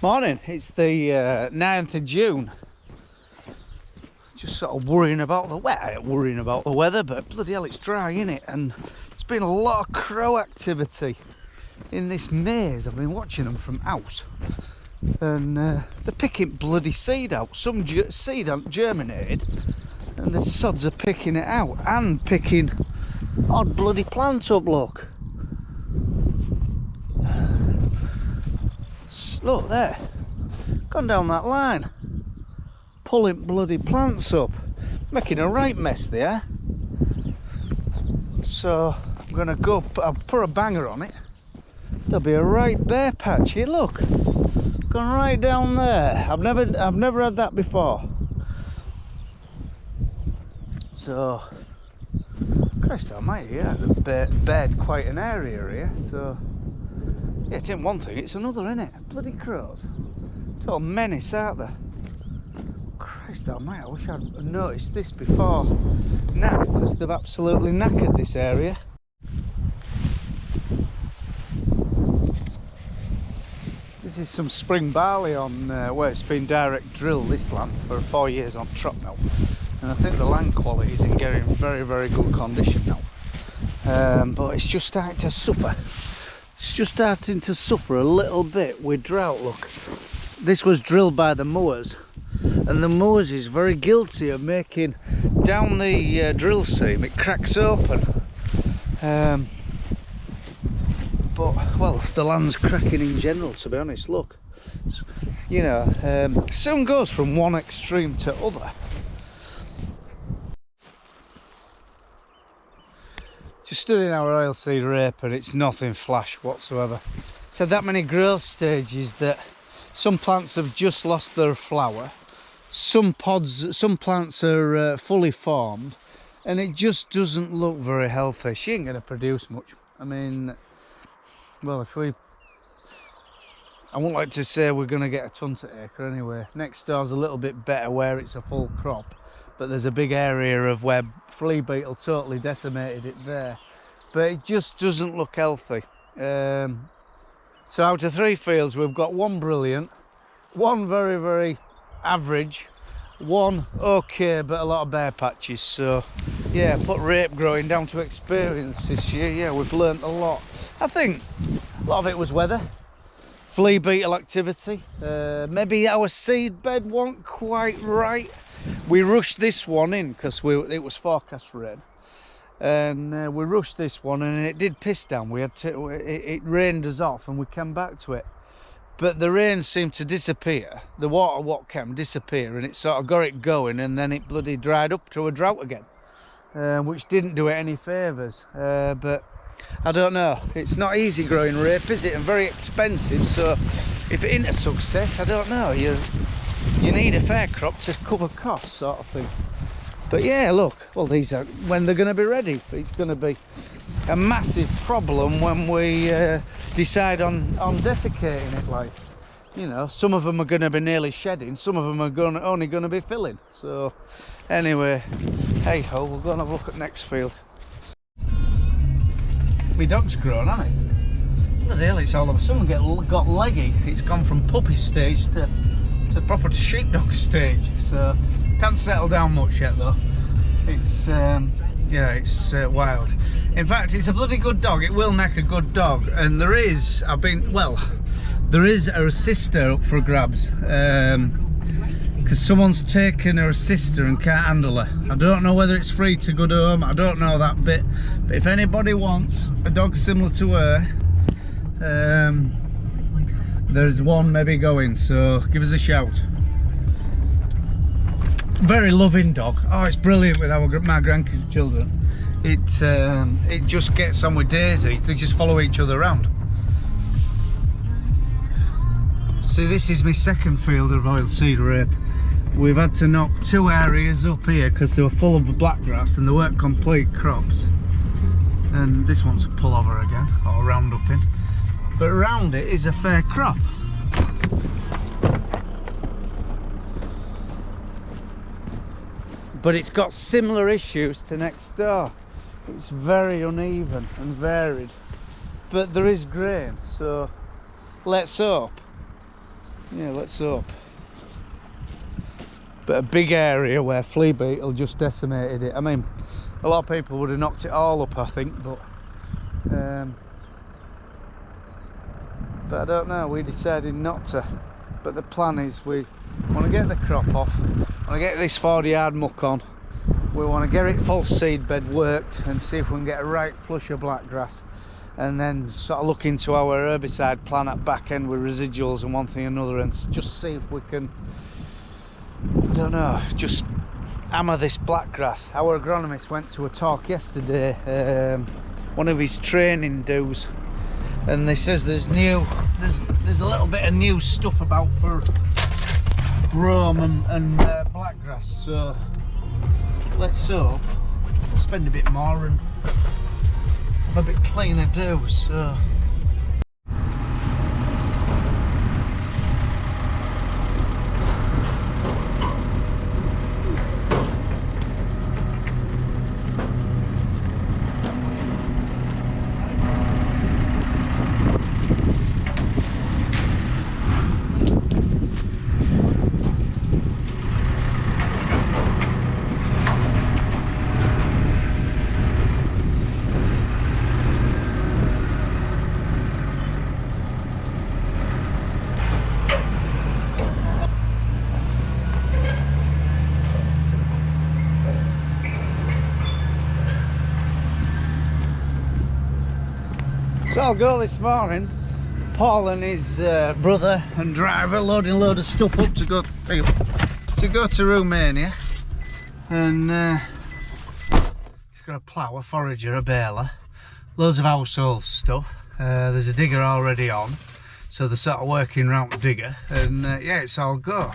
Morning, it's the 9th of June. Just sort of worrying about the weather, but bloody hell, it's dry, innit? And there's been a lot of crow activity in this maze. I've been watching them from out, and they're picking bloody seed out. Some seed aren't germinated, and the sods are picking it out and picking odd bloody plants up. Look there, gone down that line, pulling bloody plants up, making a right mess there. So I'm gonna go, I'll put a banger on it. There'll be a right bare patch here. Look, gone right down there. I've never had that before. So Christ almighty, yeah, they've bared quite an area here. So yeah, it ain't one thing, it's another, innit? Bloody crows. Total menace, aren't they? Christ almighty, I wish I'd noticed this before now, because they've absolutely knackered this area. This is some spring barley on where it's been direct drilled, this land, for 4 years on trot now. And I think the land quality is in getting very, very good condition now. But it's just starting to suffer. It's just starting to suffer a little bit with drought. Look, this was drilled by the mowers, and the mowers is very guilty of making down the drill seam, it cracks open. But well, the land's cracking in general, to be honest. Look, you know, soon goes from one extreme to other. Just stood in our oilseed rape and it's nothing flash whatsoever. So that many growth stages that some plants have just lost their flower, some plants are fully formed, and it just doesn't look very healthy. She ain't going to produce much. I mean, well, I wouldn't like to say we're going to get a ton to acre anyway. Next door's a little bit better where it's a full crop, but there's a big area of where flea beetle totally decimated it there, but it just doesn't look healthy. So out of 3 fields we've got 1 brilliant, 1 very, very average, 1 okay, but a lot of bare patches. So yeah, put rape growing down to experience this year. Yeah, we've learnt a lot. I think a lot of it was weather, flea beetle activity, maybe our seed bed wasn't quite right. We rushed this one in because it was forecast rain, and we rushed this one, and it did piss down. We had to, it rained us off, and we came back to it. But the rain seemed to disappear. The water what came disappear, and it sort of got it going, and then it bloody dried up to a drought again, which didn't do it any favours. But I don't know. It's not easy growing rape, is it? And very expensive. So if it ain't a success, I don't know. You need a fair crop to cover costs, sort of thing. But yeah, look, well, these are when they're going to be ready. It's going to be a massive problem when we decide on desiccating it. Like, you know, some of them are going to be nearly shedding, some of them are only going to be filling. So anyway, hey ho, we'll go and have a look at next field. My dog's grown, hasn't it? Bloody hell, it's all of a sudden got leggy. It's gone from puppy stage to proper sheepdog stage. So can't settle down much yet though. It's yeah, it's wild. In fact, it's a bloody good dog. It will make a good dog. And there is a sister up for grabs, because someone's taken her sister and can't handle her. I don't know whether it's free to go home, I don't know that bit, but if anybody wants a dog similar to her, there's one maybe going, so give us a shout. Very loving dog. Oh, it's brilliant with my grandchildren. It just gets on with Daisy. They just follow each other around. See, this is my second field of oilseed rape. We've had to knock 2 areas up here because they were full of blackgrass and they weren't complete crops. And this one's a pullover again, or roundupping. But around it is a fair crop. But it's got similar issues to next door. It's very uneven and varied, but there is grain, so let's hope Yeah, let's hope. But a big area where flea beetle just decimated it. I mean, a lot of people would have knocked it all up, I think, but I don't know, we decided not to. But the plan is we want to get the crop off, want to get this 40-yard muck on, we want to get it full seed bed worked and see if we can get a right flush of blackgrass, and then sort of look into our herbicide plan at back end with residuals and one thing and another, and just see if we can, I don't know, just hammer this blackgrass. Our agronomist went to a talk yesterday, one of his training dues, and they says there's a little bit of new stuff about for brome and blackgrass, so let's hope we'll spend a bit more and have a bit cleaner do. So I'll go this morning. Paul and his brother and driver loading a load of stuff up to go to Romania, and he's got a plough, a forager, a baler, loads of household stuff. There's a digger already on, so they're sort of working round the digger, and yeah, it's all go.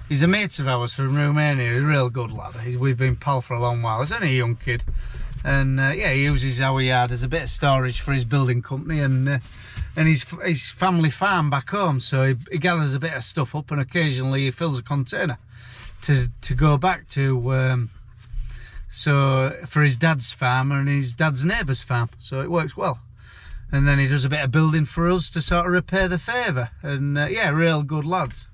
He's a mate of ours from Romania. He's a real good lad. We've been pal for a long while. He's only a young kid. And yeah, he uses our yard as a bit of storage for his building company and his family farm back home. So he gathers a bit of stuff up, and occasionally he fills a container to go back to. So for his dad's farm and his dad's neighbour's farm. So it works well. And then he does a bit of building for us to sort of repay the favour. And yeah, real good lads.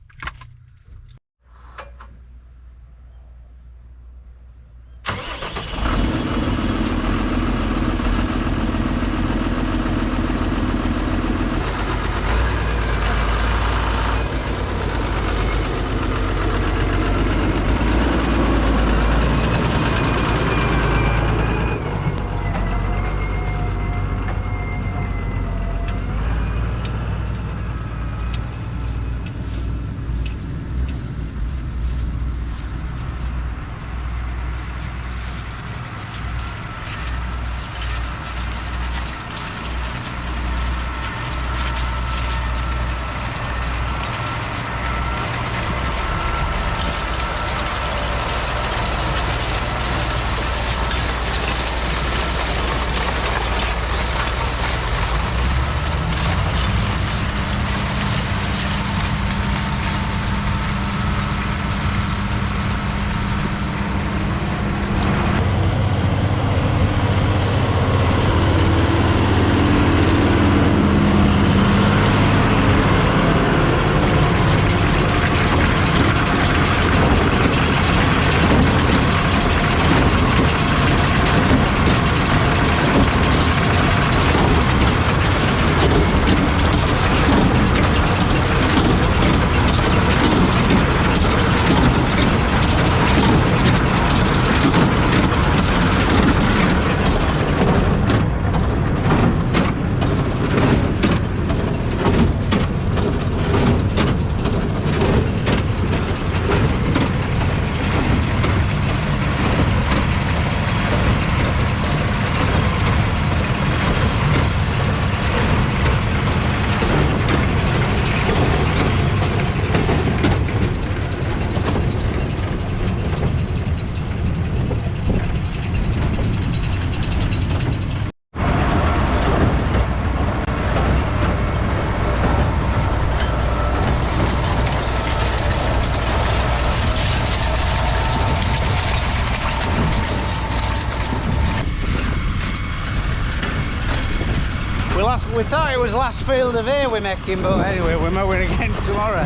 We thought it was last field of haymaking, but anyway, we're mowing again tomorrow.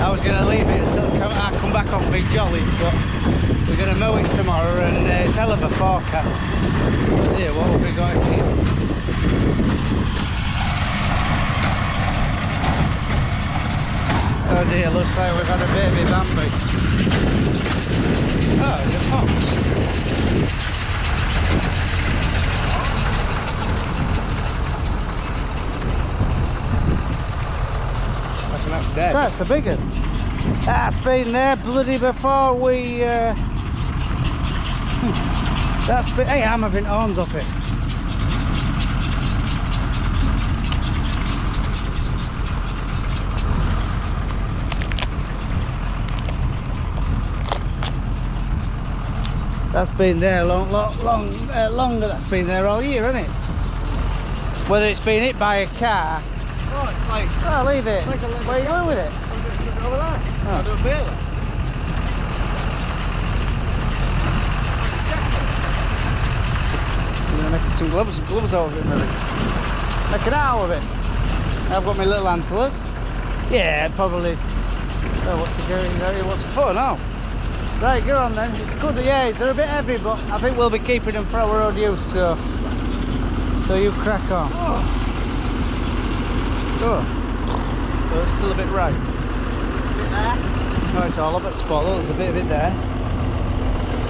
I was going to leave it until I come back off my jollies, but we're going to mow it tomorrow, and it's hell of a forecast. Oh dear, what have we got here? Oh dear, looks like we've had a baby Bambi. Oh, it's a fox. That's dead. That's a big one. That's been there bloody before we... That's been... Hey, I'm having horns off it. That's been there longer. That's been there all year, hasn't it? Whether it's been hit by a car. Oh, it's like... Oh, leave it. Like where are you going with it? Over there. Oh. I'll do a baler. I'm going to make some gloves out of it, maybe. Make an out of it. I've got my little antlers. Yeah, probably. Oh, what's the going? What's the fun? Oh. Right, go on then. It's good. Yeah, they're a bit heavy, but I think we'll be keeping them for our own use. So you crack on. Oh. So it's still a bit right. A bit there? No, it's all a bit spotted. There's a bit of it there.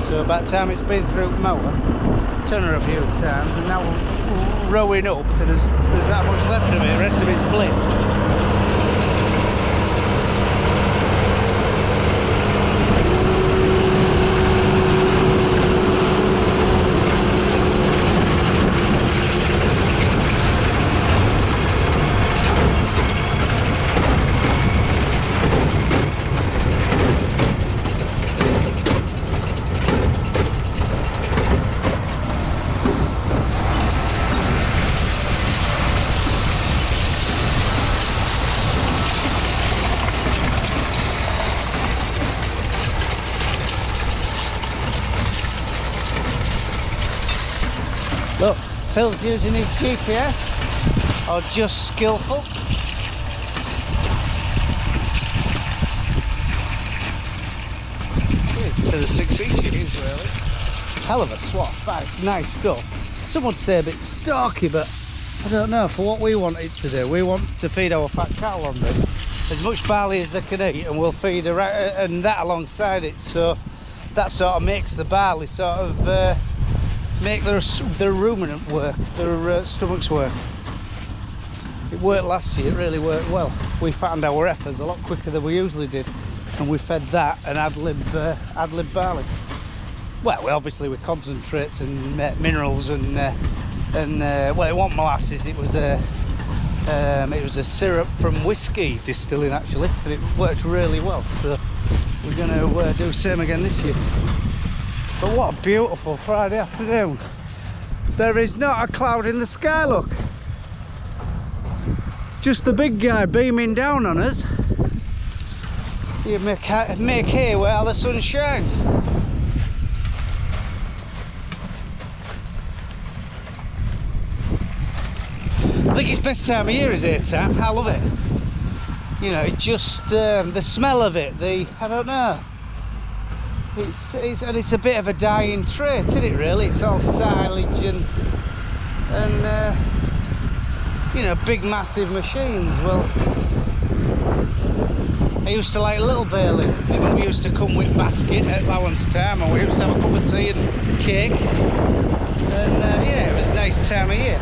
So by the time it's been through the mower, turn her a few times, and now we're rowing up. There's that much left of it. The rest of it's blitzed. Look, Phil's using his GPS, or just skillful. To the 6 inches really. Hell of a swap, that's nice stuff. Some would say a bit stalky, but I don't know, for what we want it to do. We want to feed our fat cattle on this. As much barley as they can eat, and we'll feed and that alongside it, so that sort of makes the barley sort of make their ruminant work, their stomachs work. It worked last year, it really worked well. We fattened our heifers a lot quicker than we usually did, and we fed that and ad lib barley. Well, obviously with concentrates and minerals and well, it wasn't molasses, it was a syrup from whiskey distilling actually, and it worked really well. So we're going to do the same again this year. But what a beautiful Friday afternoon. There is not a cloud in the sky, look. Just the big guy beaming down on us. You make hay where the sun shines. I think it's best time of year is hay time. I love it. You know, it just the smell of it, I don't know. It's a bit of a dying trait, isn't it really? It's all silage and you know, big massive machines. Well, I used to like little baling. My mum used to come with basket at allowance time, and we used to have a cup of tea and cake, and yeah, it was a nice time of year.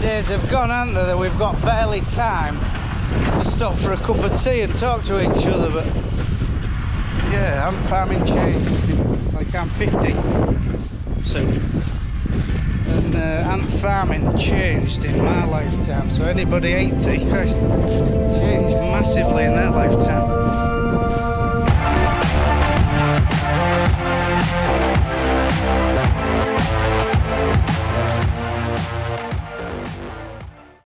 Days have gone, haven't they? That we've got barely time to stop for a cup of tea and talk to each other, but yeah, I'm farming changed. Like I'm 50 soon, and ant farming changed in my lifetime. So anybody 80, Christ, changed massively in their lifetime.